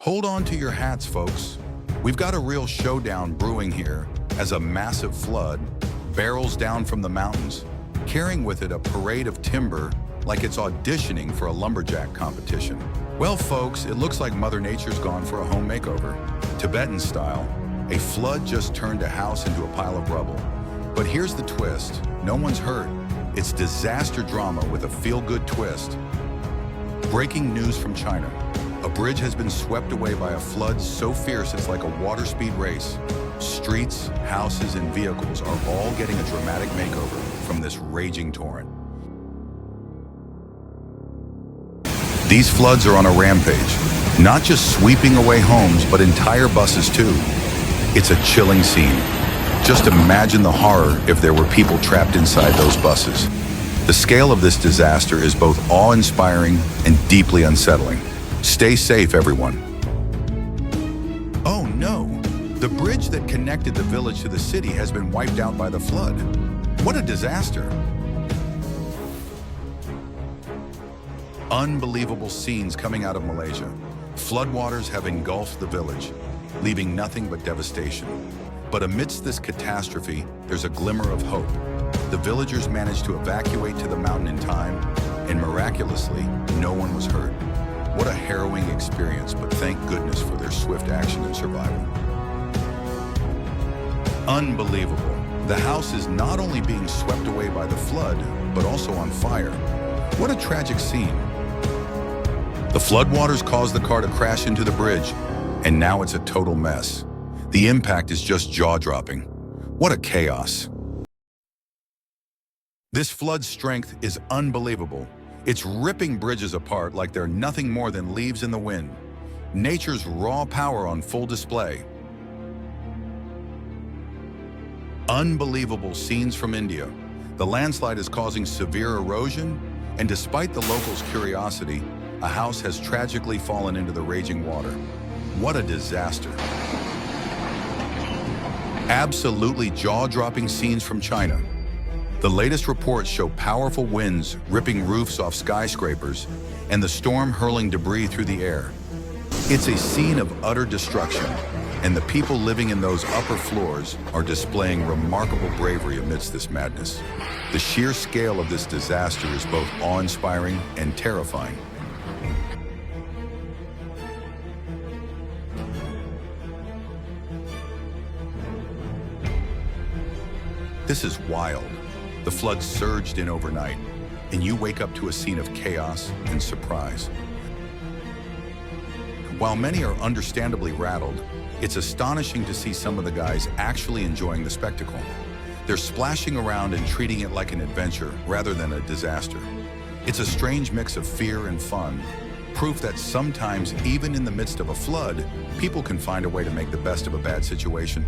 Hold on to your hats, folks. We've got a real showdown brewing here as a massive flood barrels down from the mountains, carrying with it a parade of timber like it's auditioning for a lumberjack competition. Well, folks, it looks like Mother Nature's gone for a home makeover. Tibetan style, a flood just turned a house into a pile of rubble. But here's the twist. No one's hurt. It's disaster drama with a feel-good twist. Breaking news from China. A bridge has been swept away by a flood so fierce it's like a water speed race. Streets, houses, and vehicles are all getting a dramatic makeover from this raging torrent. These floods are on a rampage, not just sweeping away homes, but entire buses too. It's a chilling scene. Just imagine the horror if there were people trapped inside those buses. The scale of this disaster is both awe-inspiring and deeply unsettling. Stay safe, everyone. Oh no! The bridge that connected the village to the city has been wiped out by the flood. What a disaster! Unbelievable scenes coming out of Malaysia. Floodwaters have engulfed the village, leaving nothing but devastation. But amidst this catastrophe, there's a glimmer of hope. The villagers managed to evacuate to the mountain in time, and miraculously, no one was hurt. What a harrowing experience, but thank goodness for their swift action and survival. Unbelievable. The house is not only being swept away by the flood, but also on fire. What a tragic scene. The floodwaters caused the car to crash into the bridge, and now it's a total mess. The impact is just jaw-dropping. What a chaos. This flood's strength is unbelievable. It's ripping bridges apart like they're nothing more than leaves in the wind. Nature's raw power on full display. Unbelievable scenes from India. The landslide is causing severe erosion, and despite the locals' curiosity, a house has tragically fallen into the raging water. What a disaster. Absolutely jaw-dropping scenes from China. The latest reports show powerful winds ripping roofs off skyscrapers and the storm hurling debris through the air. It's a scene of utter destruction, and the people living in those upper floors are displaying remarkable bravery amidst this madness. The sheer scale of this disaster is both awe-inspiring and terrifying. This is wild. The flood surged in overnight, and you wake up to a scene of chaos and surprise. While many are understandably rattled, it's astonishing to see some of the guys actually enjoying the spectacle. They're splashing around and treating it like an adventure rather than a disaster. It's a strange mix of fear and fun, proof that sometimes, even in the midst of a flood, people can find a way to make the best of a bad situation.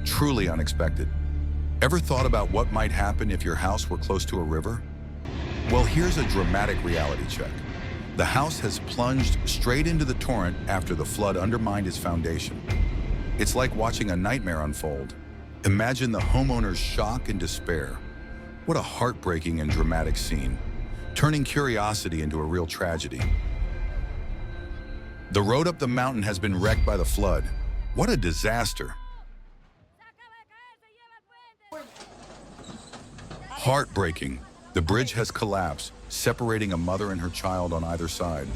Truly unexpected. Ever thought about what might happen if your house were close to a river? Well, here's a dramatic reality check. The house has plunged straight into the torrent after the flood undermined its foundation. It's like watching a nightmare unfold. Imagine the homeowner's shock and despair. What a heartbreaking and dramatic scene, turning curiosity into a real tragedy. The road up the mountain has been wrecked by the flood. What a disaster. Heartbreaking. The bridge has collapsed, separating a mother and her child on either side.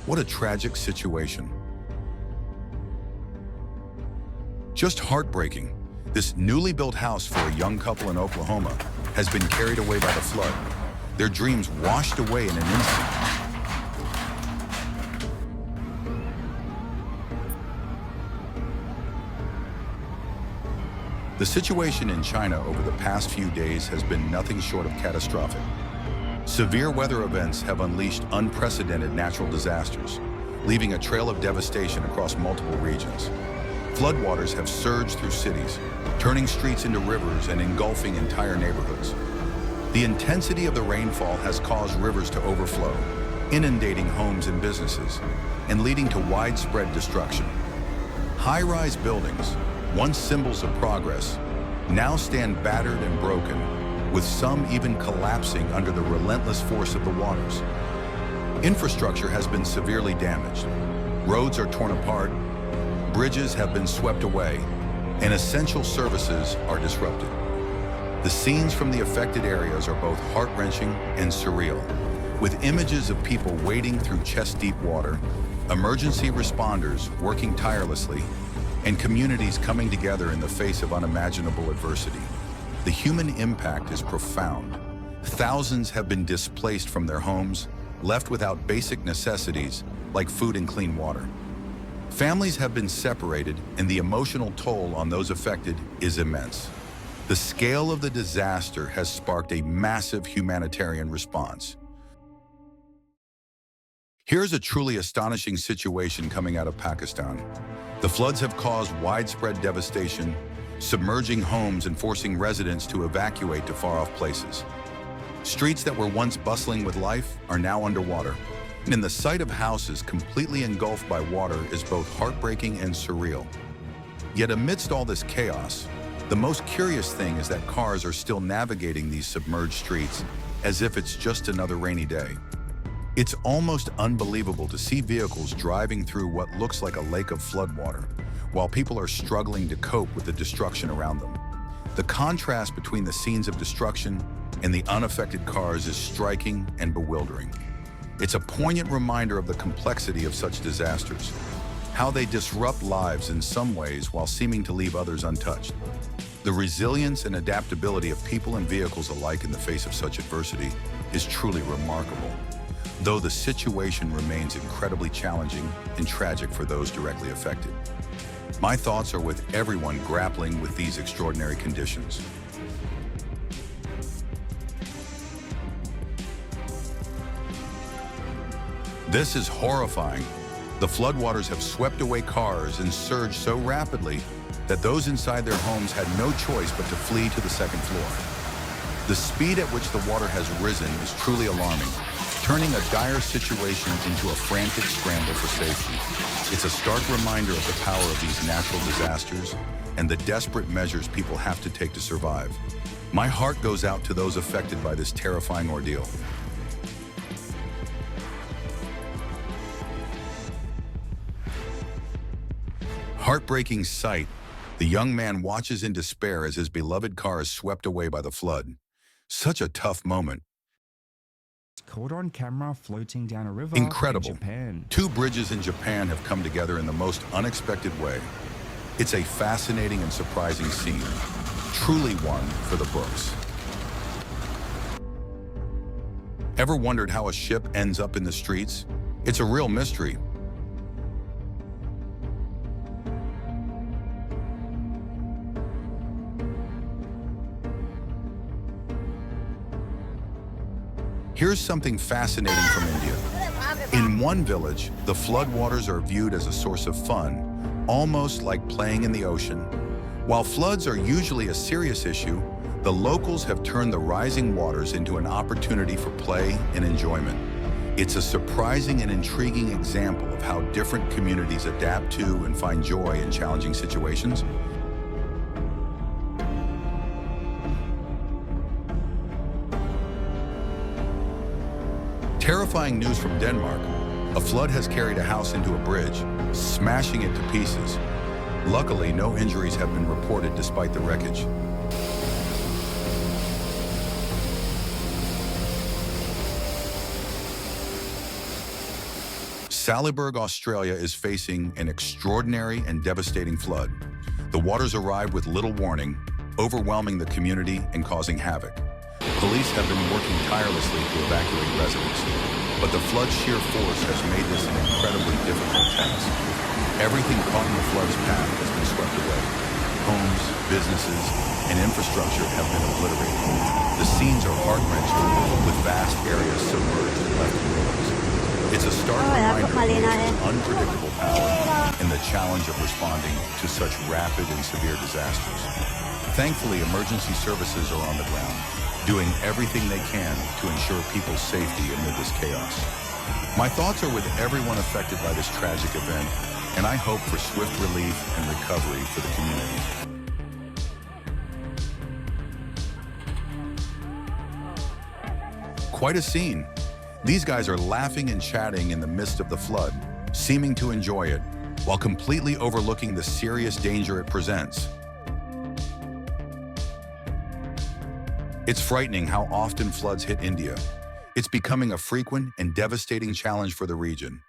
What a tragic situation. Just heartbreaking. This newly built house for a young couple in Oklahoma has been carried away by the flood. Their dreams washed away in an instant. The situation in China over the past few days has been nothing short of catastrophic. Severe weather events have unleashed unprecedented natural disasters, leaving a trail of devastation across multiple regions. Floodwaters have surged through cities, turning streets into rivers and engulfing entire neighborhoods. The intensity of the rainfall has caused rivers to overflow, inundating homes and businesses, and leading to widespread destruction. High-rise buildings, once symbols of progress, now stand battered and broken, with some even collapsing under the relentless force of the waters. Infrastructure has been severely damaged. Roads are torn apart, bridges have been swept away, and essential services are disrupted. The scenes from the affected areas are both heart-wrenching and surreal, with images of people wading through chest-deep water, emergency responders working tirelessly, and communities coming together in the face of unimaginable adversity. The human impact is profound. Thousands have been displaced from their homes, left without basic necessities like food and clean water. Families have been separated, and the emotional toll on those affected is immense. The scale of the disaster has sparked a massive humanitarian response. Here's a truly astonishing situation coming out of Pakistan. The floods have caused widespread devastation, submerging homes and forcing residents to evacuate to far-off places. Streets that were once bustling with life are now underwater, and the sight of houses completely engulfed by water is both heartbreaking and surreal. Yet amidst all this chaos, the most curious thing is that cars are still navigating these submerged streets as if it's just another rainy day. It's almost unbelievable to see vehicles driving through what looks like a lake of floodwater, while people are struggling to cope with the destruction around them. The contrast between the scenes of destruction and the unaffected cars is striking and bewildering. It's a poignant reminder of the complexity of such disasters, how they disrupt lives in some ways while seeming to leave others untouched. The resilience and adaptability of people and vehicles alike in the face of such adversity is truly remarkable, though the situation remains incredibly challenging and tragic for those directly affected. My thoughts are with everyone grappling with these extraordinary conditions. This is horrifying. The floodwaters have swept away cars and surged so rapidly that those inside their homes had no choice but to flee to the second floor. The speed at which the water has risen is truly alarming, turning a dire situation into a frantic scramble for safety. It's a stark reminder of the power of these natural disasters and the desperate measures people have to take to survive. My heart goes out to those affected by this terrifying ordeal. Heartbreaking sight. The young man watches in despair as his beloved car is swept away by the flood. Such a tough moment. Caught on camera floating down a river Incredible. in Japan. 2 bridges in Japan have come together in the most unexpected way. It's a fascinating and surprising scene, truly one for the books. Ever wondered how a ship ends up in the streets? It's a real mystery. Here's something fascinating from India. In one village, the floodwaters are viewed as a source of fun, almost like playing in the ocean. While floods are usually a serious issue, the locals have turned the rising waters into an opportunity for play and enjoyment. It's a surprising and intriguing example of how different communities adapt to and find joy in challenging situations. Terrifying news from Denmark. A flood has carried a house into a bridge, smashing it to pieces. Luckily, no injuries have been reported despite the wreckage. Saliburg, Australia is facing an extraordinary and devastating flood. The waters arrived with little warning, overwhelming the community and causing havoc. Police have been working tirelessly to evacuate residents, but the flood's sheer force has made this an incredibly difficult task. Everything caught in the flood's path has been swept away. Homes, businesses, and infrastructure have been obliterated. The scenes are heart-wrenching, with vast areas submerged and left in ruins. It's a stark reminder of nature's unpredictable power and the challenge of responding to such rapid and severe disasters. Thankfully, emergency services are on the ground, doing everything they can to ensure people's safety amid this chaos. My thoughts are with everyone affected by this tragic event, and I hope for swift relief and recovery for the community. Quite a scene. These guys are laughing and chatting in the midst of the flood, seeming to enjoy it, while completely overlooking the serious danger it presents. It's frightening how often floods hit India. It's becoming a frequent and devastating challenge for the region.